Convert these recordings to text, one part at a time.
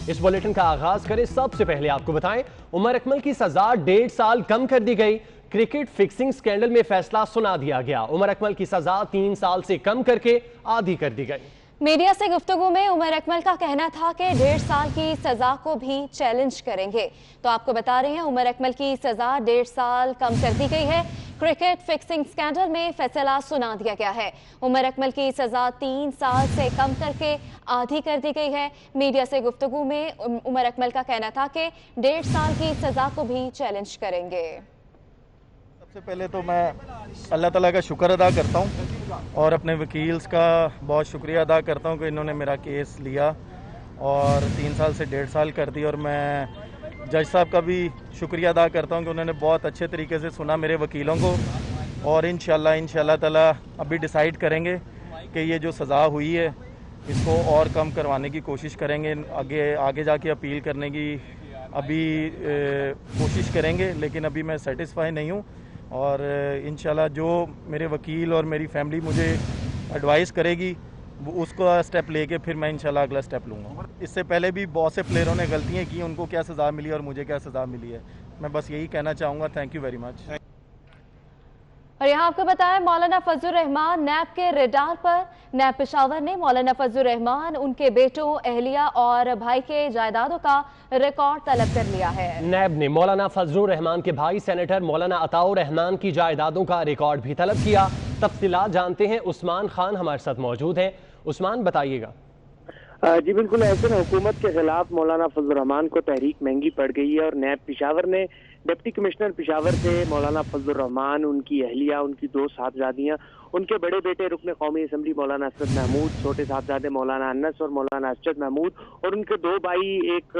इस बुलेटिन का आगाज करें। सबसे पहले आपको बताएं, उमर अकमल की सजा 1.5 साल कम कर दी गई। क्रिकेट फिक्सिंग स्कैंडल में फैसला सुना दिया गया। उमर अकमल की सजा 3 साल से कम करके आधी कर दी गई। मीडिया से गुफ्तगू में उमर अकमल का कहना था कि 1.5 साल की सजा को भी चैलेंज करेंगे। तो आपको बता रहे हैं, उमर अकमल की सजा 1.5 साल कम कर दी गई है। क्रिकेट फिक्सिंग स्कैंडल में फैसला सुना दिया गया है। उमर अकमल की सजा 3 साल से कम करके आधी कर दी गई है। मीडिया से गुफ्तगू में उमर अकमल का कहना था कि 1.5 साल की सजा को भी चैलेंज करेंगे। सबसे पहले तो मैं अल्लाह ताला का शुक्र अदा करता हूँ और अपने वकील्स का बहुत शुक्रिया अदा करता हूँ कि इन्होंने मेरा केस लिया और 3 साल से 1.5 साल कर दी। और मैं जज साहब का भी शुक्रिया अदा करता हूँ कि उन्होंने बहुत अच्छे तरीके से सुना मेरे वकीलों को। और इंशाल्लाह ताला अभी डिसाइड करेंगे कि ये जो सज़ा हुई है इसको और कम करवाने की कोशिश करेंगे। आगे जाके अपील करने की अभी कोशिश करेंगे, लेकिन अभी मैं सेटिस्फाई नहीं हूँ। और इंशाल्लाह जो मेरे वकील और मेरी फैमिली मुझे एडवाइस करेगी वो उसका स्टेप लेके फिर मैं इंशाल्लाह अगला स्टेप लूँगा। इससे पहले भी बहुत से प्लेयरों ने गलतियाँ की, उनको क्या सज़ा मिली और मुझे क्या सज़ा मिली है। मैं बस यही कहना चाहूँगा। Thank you very much. और यहाँ आपको बताया, मौलाना फजलुर रहमान नैब के रेडार पर। नैब पेशावर ने मौलाना फजलुर रहमान, उनके बेटों, अहलिया और भाई के जायदादों का रिकॉर्ड तलब कर लिया है। नैब ने मौलाना फजलुर रहमान के भाई सेनेटर मौलाना अताउर रहमान की जायदादों का रिकॉर्ड भी तलब किया। तफसीलात जानते हैं, उस्मान खान हमारे साथ मौजूद हैं। उस्मान, बताइएगा। जी बिल्कुल, ऐसे में हुकूमत के खिलाफ मौलाना फजलुर रहमान को तहरीक महंगी पड़ गई है और नैब पेशावर ने डिप्टी कमिश्नर पेशावर से मौलाना फजलुर रहमान, उनकी अहलिया, उनकी 2 साहबजादियां, उनके बड़े बेटे रुकन कौमी असम्बली मौलाना असद महमूद, छोटे साहबजादे मौलाना अनस और मौलाना असद महमूद और उनके 2 भाई, एक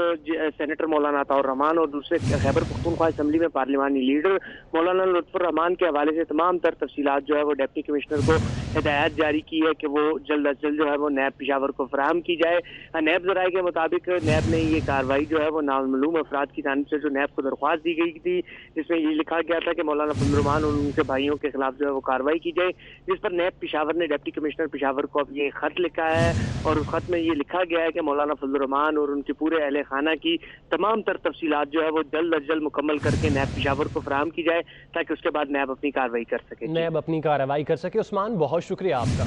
सेनेटर मौलाना अताउर रहमान और दूसरे खैबर पख्तूनख्वा असम्बली में पार्लिमानी लीडर मौलाना लुत्फुर रहमान के हवाले से तमाम तर तफसीलात जो है वो डिप्टी कमिश्नर को हिदायत जारी की है कि वो जल्द अज जल्द जो है वो नैब पेशावर को फराहम की जाए। नैब जराये के मुताबिक नैब ने ये कार्रवाई जो है वो नामालूम अफराद की जानिब से जो नैब को दरख्वास्त दी गई थी, जिसमें ये लिखा गया था कि मौलाना फजलुर रहमान और उनके भाइयों के खिलाफ जो है वो कार्रवाई की जाए, जिस पर नैब पेशावर ने डिप्टी कमिश्नर पेशावर को अब ये खत लिखा है और उस खत में ये लिखा गया है कि मौलाना फजलुर रहमान और उनके पूरे अहले खाना की तमाम तर तफसीलात जो है वो जल्द अज जल्द मुकम्मल करके नैब पेशावर को फराहम की जाए ताकि उसके बाद नैब अपनी कार्रवाई कर सके। नैब अपनी कार्रवाई कर सके। उस्मान, बहुत शुक्रिया आपका।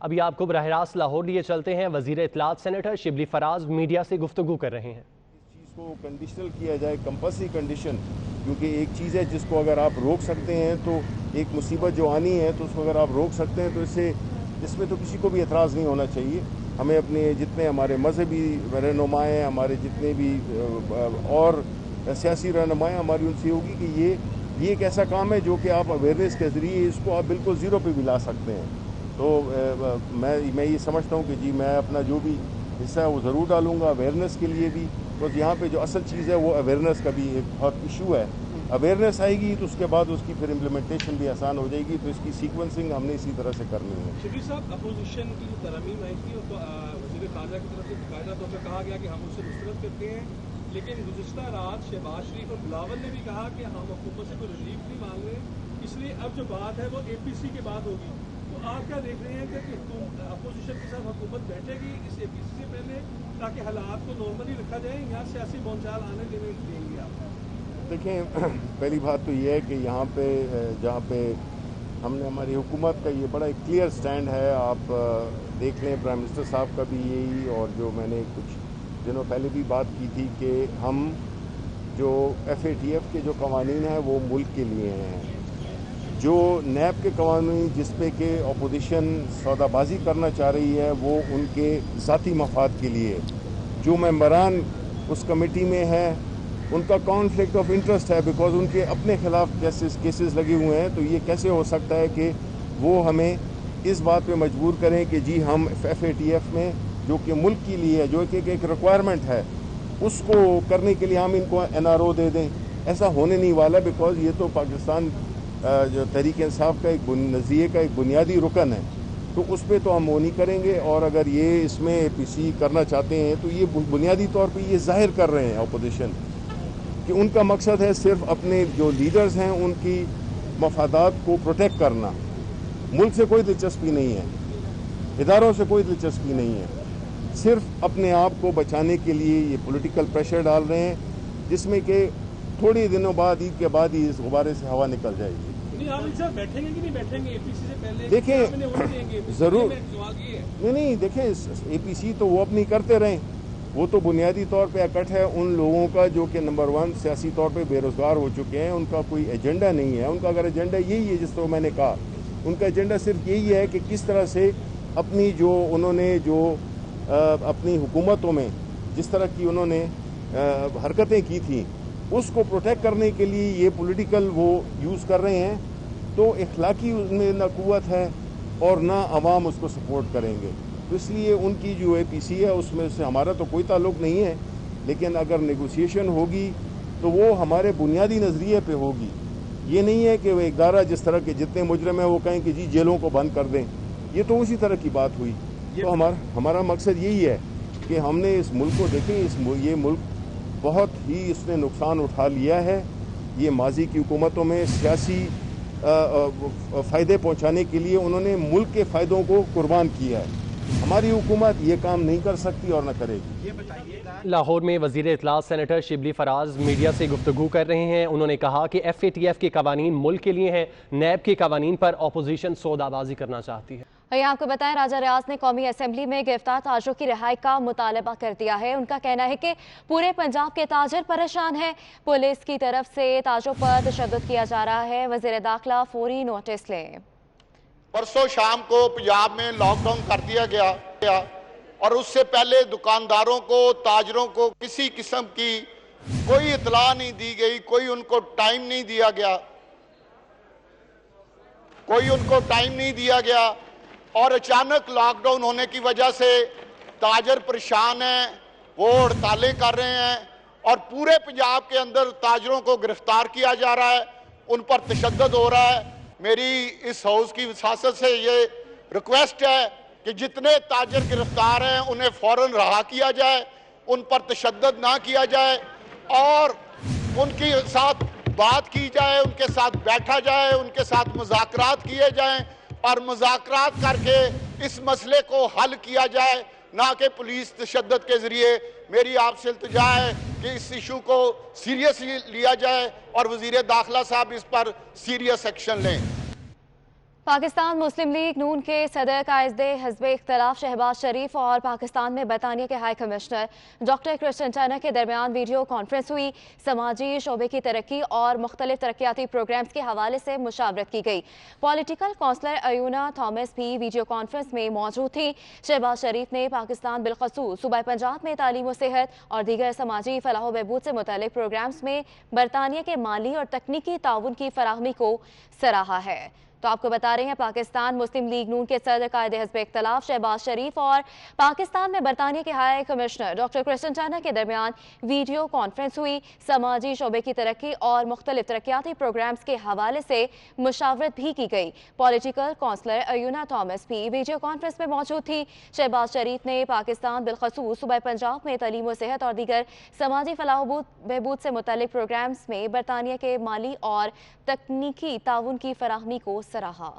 अभी आपको बराह रास्त लाहौर लिए चलते हैं। वजीर इत्तलात सेनेटर शिबली फराज मीडिया से गुफ्तगू कर रहे हैं। इस चीज़ को कंडीशनल किया जाए, कंपल्सरी कंडीशन, क्योंकि एक चीज़ है जिसको अगर आप रोक सकते हैं तो एक मुसीबत जो आनी है तो उसको अगर आप रोक सकते हैं तो इसमें तो किसी को भी एतराज़ नहीं होना चाहिए। हमें अपने जितने हमारे मजहबी रहनुमा हैं, हमारे जितने भी और सियासी रहनुमा हैं, हमारी उनसे होगी कि ये एक ऐसा काम है जो कि आप अवेयरनेस के ज़रिए इसको आप बिल्कुल ज़ीरो पे भी ला सकते हैं। तो मैं ये समझता हूँ कि जी मैं अपना जो भी हिस्सा है वो ज़रूर डालूँगा अवेयरनेस के लिए भी। तो यहाँ पे जो असल चीज़ है वो अवेयरनेस का भी एक बहुत इशू है। अवेयरनेस आएगी तो उसके बाद उसकी फिर इम्प्लीमेंटेशन भी आसान हो जाएगी। तो इसकी सीक्वेंसिंग हमने इसी तरह से करनी है। शिबली साहब, अपोजिशन की जो तरमीम आई थी तो वज़ीर ख़ारजा की तरफ से बाकायदा तौर पर कहा गया कि हम उससे मुस्तरद करते हैं, लेकिन गुज़िश्ता रात शहबाज शरीफ और बिलावल ने भी कहा कि हम हुकूमत से कोई रिलीफ नहीं मांग रहे, इसलिए अब जो बात है वो APC के बाद होगी। तो आप क्या देख रहे हैं कि अपोजिशन के साथ हुकूमत बैठेगी इस APC से पहले ताकि हालात को नॉर्मली रखा जाए, या सियासी बोलचाल आने देंगे आप? देखें, पहली बात तो ये है कि यहाँ पे जहाँ पे हमने हमारी हुकूमत का ये बड़ा एक क्लियर स्टैंड है। आप देख लें प्राइम मिनिस्टर साहब का भी यही, और जो मैंने कुछ दिनों पहले भी बात की थी कि हम जो FATF के जो कवानीन हैं वो मुल्क के लिए हैं। जो नैब के कवानीन जिस पे के अपोजिशन सौदाबाजी करना चाह रही है वो उनके ज़ाती मफाद के लिए। जो मेंबरान उस कमेटी में हैं उनका कॉन्फ्लिक्ट ऑफ इंटरेस्ट है, बिकॉज उनके अपने खिलाफ केसेस लगे हुए हैं। तो ये कैसे हो सकता है कि वो हमें इस बात पे मजबूर करें कि जी हम FATF में जो कि मुल्क के लिए है, जो एक रिक्वायरमेंट है, उसको करने के लिए हम इनको NRO दे दें। ऐसा होने नहीं वाला, बिकॉज ये तो पाकिस्तान जो तहरीक इंसाफ का एक नज़रिए का एक बुनियादी रुकन है। तो उस पर तो हम वो नहीं करेंगे। और अगर ये इसमें APC करना चाहते हैं तो ये बुनियादी तौर पर ये जाहिर कर रहे हैं अपोजिशन कि उनका मकसद है सिर्फ अपने जो लीडर्स हैं उनकी मफादात को प्रोटेक्ट करना। मुल्क से कोई दिलचस्पी नहीं है, इदारों से कोई दिलचस्पी नहीं है। सिर्फ अपने आप को बचाने के लिए ये पॉलिटिकल प्रेशर डाल रहे हैं, जिसमें कि थोड़े दिनों बाद, ईद के बाद ही इस गुब्बारे से हवा निकल जाएगी। बैठेंगे कि नहीं बैठेंगे एपीसी से पहले? देखें ज़रूर, नहीं देखें, एपीसी तो वो अपनी करते रहें, वो तो बुनियादी तौर पे इकट्ठ है उन लोगों का जो कि नंबर 1 सियासी तौर पे बेरोज़गार हो चुके हैं। उनका कोई एजेंडा नहीं है। उनका अगर एजेंडा यही है, जिस तरह मैंने कहा, उनका एजेंडा सिर्फ यही है कि किस तरह से अपनी जो उन्होंने जो अपनी हुकूमतों में जिस तरह की उन्होंने हरकतें की थी, उसको प्रोटेक्ट करने के लिए ये पॉलिटिकल वो यूज़ कर रहे हैं। तो इखलाकी उनमें ना कुव्वत है और ना अवाम उसको सपोर्ट करेंगे। तो इसलिए उनकी जो एपीसी है उसमें से हमारा तो कोई ताल्लुक़ नहीं है, लेकिन अगर नेगोशिएशन होगी तो वो हमारे बुनियादी नज़रिए पे होगी। ये नहीं है कि वो इदारा जिस तरह के जितने मुजरिम हैं वो कहें कि जी जेलों को बंद कर दें। ये तो उसी तरह की बात हुई। तो हमारा मकसद यही है कि हमने इस मुल्क को देखें, ये मुल्क बहुत ही इसने नुकसान उठा लिया है। ये माजी की हुकूमतों में सियासी फ़ायदे पहुंचाने के लिए उन्होंने मुल्क के फ़ायदों को कुर्बान किया है। हमारी हुकूमत ये काम नहीं कर सकती और न करेगी। लाहौर में वज़ीर इत्तला सेनेटर शिबली फराज मीडिया से गुफ्तगू कर रहे हैं। उन्होंने कहा कि FATF के कवानीन मुल्क के लिए हैं, नैब के कवानीन पर अपोजिशन सौदाबाजी करना चाहती है। आपको बताएं, राजा रियाज ने कौमी असेंबली में गिरफ्तार ताजरों की रिहाई का मुतालबा कर दिया है। उनका कहना है कि पूरे पंजाब के ताजर परेशान हैं, पुलिस की तरफ से ताजरों पर तशद्दुद किया जा रहा है। वज़ीर दाखिला फौरी नोटिस लें। परसों शाम को पंजाब में लॉकडाउन कर दिया गया और उससे पहले दुकानदारों को, ताजरों को किसी किस्म की कोई इतला नहीं दी गई, कोई उनको टाइम नहीं दिया गया, और अचानक लॉकडाउन होने की वजह से ताजर परेशान हैं, वो हड़तालें कर रहे हैं और पूरे पंजाब के अंदर ताजरों को गिरफ्तार किया जा रहा है, उन पर तशद्दुद हो रहा है। मेरी इस हाउस की वसासत से ये रिक्वेस्ट है कि जितने ताजर गिरफ्तार हैं उन्हें फौरन रहा किया जाए, उन पर तशद्दुद ना किया जाए और उनके साथ बात की जाए, उनके साथ बैठा जाए, उनके साथ मुज़ाकरात किए जाएं और मुज़ाकरात करके इस मसले को हल किया जाए, ना कि पुलिस तशद्दुद के ज़रिए। मेरी आपसे इल्तिजा है कि इस इशू को सीरियसली लिया जाए और वज़ीर दाखिला साहब इस पर सीरियस एक्शन लें। पाकिस्तान मुस्लिम लीग नून के सदर कायदे हिज़्ब इख्तिलाफ शहबाज शरीफ और पाकिस्तान में बरतानिया के high commissioner doctor Christian Turner के दरमियान वीडियो कॉन्फ्रेंस हुई। समाजी शोबे की तरक्की और मुख्तलिफ तरक्याती प्रोग्राम्स के हवाले से मुशावरत की गई। पॉलिटिकल काउंसलर अयूना थॉमस भी वीडियो कॉन्फ्रेंस में मौजूद थी। शहबाज शरीफ ने पाकिस्तान बिलखसूस सूबा पंजाब में तालीम व सेहत और दीगर समाजी फलाह बहबूद से मुतल्लिक प्रोग्राम्स में बरतानिया के माली और तकनीकी ताउन की फराहमी को सराहा है। तो आपको बता रहे हैं, पाकिस्तान मुस्लिम लीग नून के सदर कायदे हिज़्ब इख्तिलाफ शहबाज शरीफ और पाकिस्तान में बरतानिया के high commissioner doctor Christian Turner के दरमियान वीडियो कॉन्फ्रेंस हुई। समाजी शोबे की तरक्की और मुख्तलिफ तरक्याती प्रोग्राम्स के हवाले से मुशावरत भी की गई। पॉलिटिकल काउंसलर अयूना थॉमस भी वीडियो कॉन्फ्रेंस में मौजूद थी। शहबाज शरीफ ने पाकिस्तान बिलखसूस सूबा पंजाब में तालीम व सेहत और दीगर समाजी फलाह बहबूद से मुतल्लिक प्रोग्राम्स में बरतानिया के माली और तकनीकी ताउन की फराहमी को सराहा।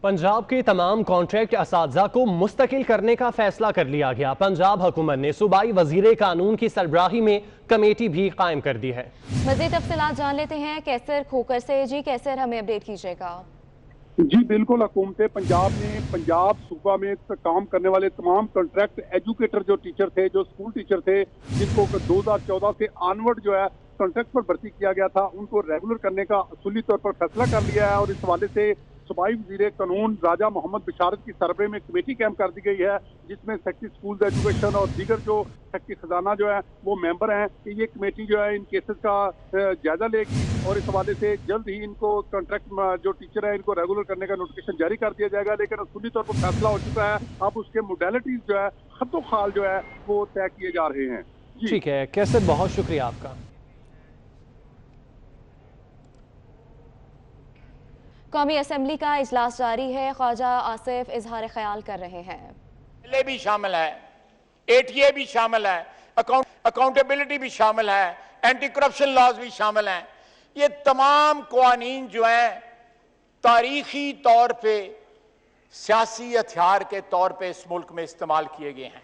पंजाब के तमाम कॉन्ट्रैक्ट असातिज़ा को मुस्तकिल करने का फैसला कर लिया गया। पंजाब हुकूमत ने सूबाई वजीर कानून की सरबराही में कमेटी भी कायम कर दी है। मज़ीद तफसीलात जान लेते हैं कैसर खोकर से। जी कैसर, हमें अपडेट कीजिएगा। जी बिल्कुल, हुकूमत पंजाब ने पंजाब सूबा में काम करने वाले तमाम कॉन्ट्रैक्ट एजुकेटर जो टीचर थे, जो स्कूल टीचर थे, जिनको 2014 से ऑनवर्ड जो है कॉन्ट्रैक्ट पर भर्ती किया गया था, उनको रेगुलर करने का असूली तौर पर फैसला कर लिया है। और इस हवाले से सूबाई वज़ीर कानून राजा मोहम्मद बिशारत की सरबरे में कमेटी कैंप कर दी गई है, जिसमें सेक्रेटरी स्कूल एजुकेशन और दीगर जो सेक्रेटरी खजाना जो है वो मेंबर हैं। कि ये कमेटी जो है इन केसेस का जायजा लेगी और इस हवाले से जल्द ही इनको कॉन्ट्रैक्ट जो टीचर है इनको रेगुलर करने का नोटिफिकेशन जारी कर दिया जाएगा। लेकिन असूली तौर पर फैसला हो चुका है, अब उसके मोडेलिटीज जो है खतो खाल जो है वो तय किए जा रहे हैं। ठीक है कैसर, बहुत शुक्रिया आपका। कौमी असेंबली का इजलास जारी है। ख्वाजा आसिफ इजहार ख्याल कर रहे हैं। एलए भी शामिल है, एटीए भी शामिल है, अकाउंटेबिलिटी भी शामिल है, एंटी करप्शन लॉज भी शामिल हैं। ये तमाम कवानीन जो हैं तारीखी तौर पे सियासी हथियार के तौर पे इस मुल्क में इस्तेमाल किए गए हैं।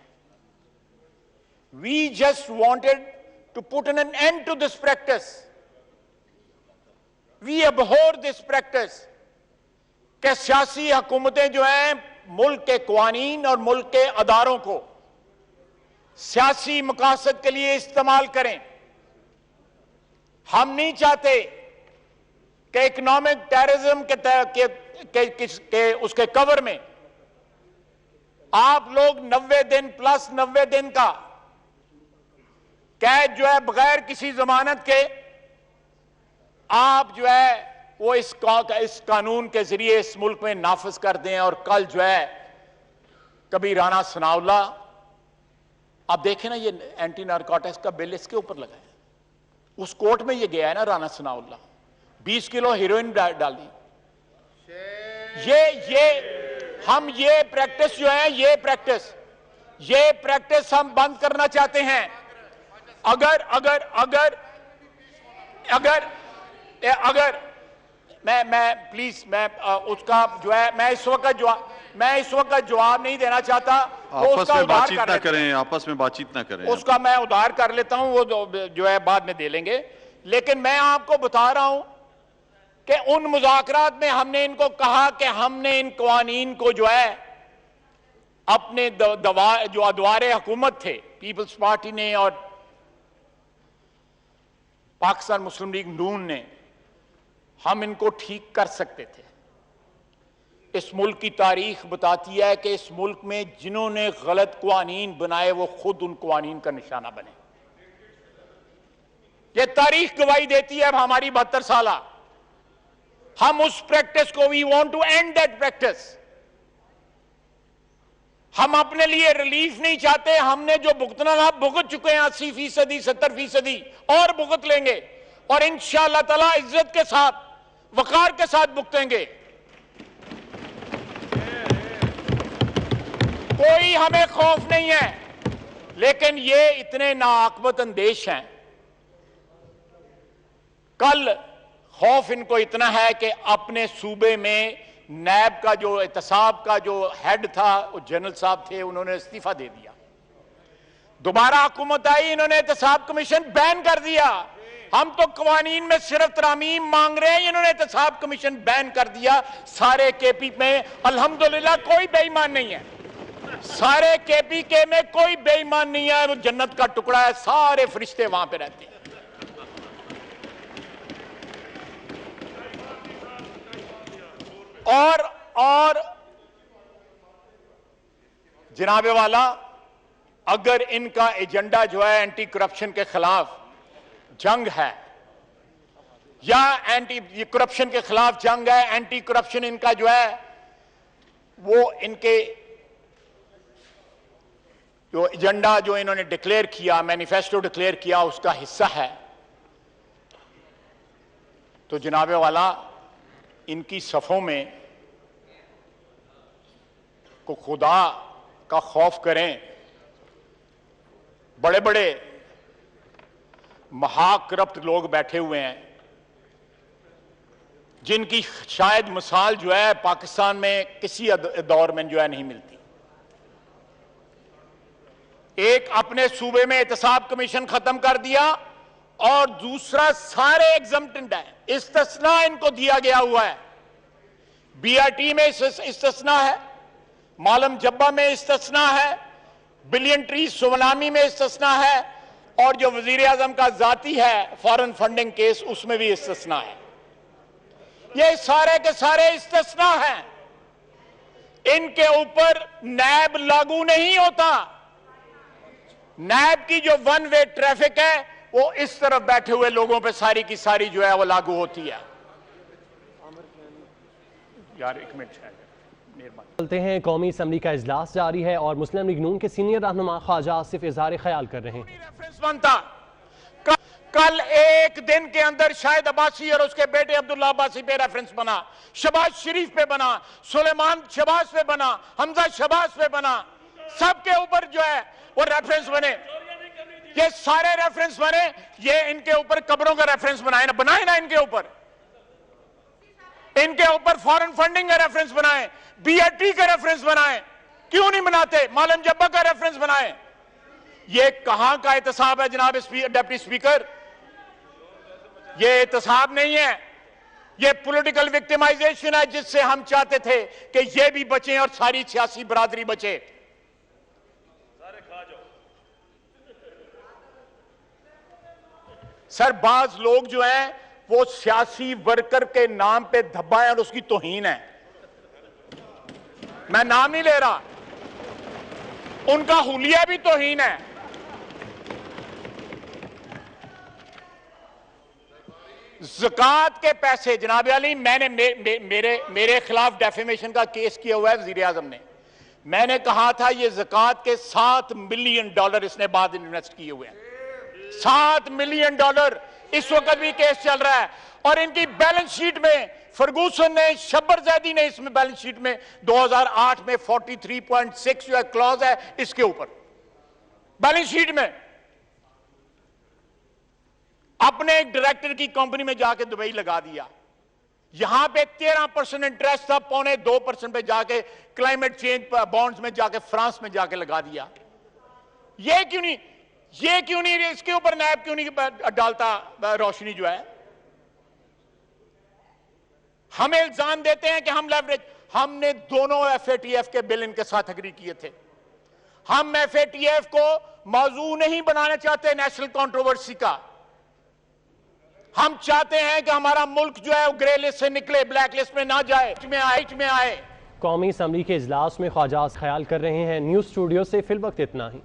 We just wanted to put an end to this practice. We abhor this practice कि सियासी हुकूमतें जो हैं मुल्क के कवानीन और मुल्क के अदारों को सियासी मकासद के लिए इस्तेमाल करें। हम नहीं चाहते कि इकोनॉमिक टेररिज्म के उसके कवर में आप लोग 90 दिन प्लस 90 दिन का कैद जो है बगैर किसी जमानत के आप जो है वो इस कानून के जरिए इस मुल्क में नाफिज कर दें। और कल जो है कभी राना सनाउल्लाह, आप देखें ना, ये एंटी नारकोटिक्स का बिल इसके ऊपर लगा है, उस कोर्ट में ये गया है ना राना सनाउल्लाह, 20 किलो हीरोइन डाली। हम ये प्रैक्टिस जो है ये प्रैक्टिस हम बंद करना चाहते हैं। अगर मैं प्लीज उसका जो है मैं इस वक्त जवाब नहीं देना चाहता। आपस में बातचीत ना करें, आपस में बातचीत ना करें। उसका मैं उधार कर लेता हूं, वो जो है बाद में दे लेंगे। लेकिन मैं आपको बता रहा हूं कि उन मुज़ाकरात में हमने इनको कहा कि हमने इन कवानीन को जो है अपने जो अदवारे हुकूमत थे पीपल्स पार्टी ने और पाकिस्तान मुस्लिम लीग नून ने, हम इनको ठीक कर सकते थे। इस मुल्क की तारीख बताती है कि इस मुल्क में जिन्होंने गलत कवानीन बनाए वो खुद उन कवानीन का निशाना बने। ये तारीख गवाही देती है। अब हमारी 72 साल हम उस प्रैक्टिस को we want to end that practice. हम अपने लिए रिलीफ नहीं चाहते। हमने जो भुगतना था भुगत चुके हैं 80%, 70% और भुगत लेंगे और इंशाअल्लाह ताला इज्जत के साथ, वकार के साथ भुगतेंगे। कोई हमें खौफ नहीं है, लेकिन ये इतने नाआकबत अंदेश हैं। कल खौफ इनको इतना है कि अपने सूबे में नैब का जो एहतसाब का जो हेड था वो जनरल साहब थे, उन्होंने इस्तीफा दे दिया। दोबारा हुकूमत आई, इन्होंने एहतसाब कमीशन बैन कर दिया। हम तो कवानीन में सिर्फ तरामीम मांग रहे हैं, इन्होंने एहतसाब कमीशन बैन कर दिया। सारे केपी में अल्हम्दुलिल्लाह कोई बेईमान नहीं है, सारे केपी के में कोई बेईमान नहीं है। वो जन्नत का टुकड़ा है, सारे फरिश्ते वहां पे रहते हैं। और जनाबे वाला, अगर इनका एजेंडा जो है एंटी करप्शन के खिलाफ जंग है या एंटी करप्शन के खिलाफ जंग है, एंटी करप्शन इनका जो है वो इनके जो एजेंडा जो इन्होंने डिक्लेयर किया, मैनिफेस्टो डिक्लेयर किया, उसका हिस्सा है, तो जनाबे वाला इनकी सफ़ों में को खुदा का खौफ करें। बड़े बड़े महाकरप्ट लोग बैठे हुए हैं जिनकी शायद मिसाल जो है पाकिस्तान में किसी दौर में जो है नहीं मिलती। एक अपने सूबे में एहतसाब कमीशन खत्म कर दिया और दूसरा सारे एग्जम्प्टेड है, इस्तिस्ना इनको दिया गया हुआ है। बीआरटी में इस्तिस्ना है, मालम जब्बा में इस्तिस्ना है, बिलियन ट्री सुवनामी में इस्तिस्ना है, और जो वजीर आजम का जाती है फॉरेन फंडिंग केस उसमें भी इस्तिस्ना है। ये सारे के सारे इस्तिस्ना हैं, इनके ऊपर नैब लागू नहीं होता। नैब की जो वन वे ट्रैफिक है वो इस तरफ बैठे हुए लोगों पे सारी की सारी जो है वो लागू होती है। यार एक मिनट चलते हैं। कौमी असम्बली का इजलास जारी है और मुस्लिम लीग नून के सीनियर रहनुमा ख्वाजा आसिफ इजहार ख्याल कर रहे हैं। रेफरेंस बनता कल एक दिन के अंदर शाहिद अब्बासी और उसके बेटे अब्दुल्ला अब्बासी पे रेफरेंस बना, शहबाज शरीफ पे बना, सुलेमान शहबाज पे बना, हमजा शहबाज पे बना, सबके ऊपर जो है वो रेफरेंस बने। ये सारे रेफरेंस बने, ये इनके ऊपर कब्रों का रेफरेंस बनाए ना इनके ऊपर। इनके ऊपर फॉरेन फंडिंग का रेफरेंस बनाएं, बीआरटी का रेफरेंस बनाएं, क्यों नहीं बनाते? मालम जब्बा का रेफरेंस बनाएं। ये कहां का एहतसाब है जनाब डिप्टी स्पीकर? ये एहतसाब नहीं है, ये पॉलिटिकल विक्टिमाइजेशन है, जिससे हम चाहते थे कि ये भी बचे और सारी सियासी बरादरी बचे। सर, बाज लोग जो हैं वो सियासी वर्कर के नाम पे धब्बा है और उसकी तौहीन है। मैं नाम नहीं ले रहा, उनका हुलिया भी तौहीन है। ज़कात के पैसे जनाब अली, मैंने मेरे खिलाफ डेफेमेशन का केस किया हुआ है वज़ीर आज़म ने। मैंने कहा था ये ज़कात के $7 मिलियन इसने बाद इन्वेस्ट किए हुए हैं। $7 मिलियन इस वक्त भी केस चल रहा है। और इनकी बैलेंस शीट में फर्गूसन ने, शब्बर जैदी ने इसमें बैलेंस शीट में 2008 में 43.6 जो है क्लॉज है इसके ऊपर बैलेंस शीट में। अपने एक डायरेक्टर की कंपनी में जाके दुबई लगा दिया, यहां पे 13% इंटरेस्ट था, 2.25% पे जाके क्लाइमेट चेंज बॉन्ड्स में जाके फ्रांस में जाके लगा दिया। ये क्यों नहीं इसके ऊपर नैब क्यों नहीं डालता रोशनी जो है? हमें इल्जाम देते हैं कि हम लेवरेज, हमने दोनों एफएटीएफ के बिल इनके साथ एग्री किए थे। हम एफएटीएफ को मौजू नहीं बनाना चाहते नेशनल कंट्रोवर्सी का। हम चाहते हैं कि हमारा मुल्क जो है वो ग्रे लिस्ट से निकले, ब्लैक लिस्ट में ना जाए, में आए। कौमी असम्बली के इजलास में ख्वाजा ख्याल कर रहे हैं। न्यूज़ स्टूडियो से फिल वक्त इतना ही।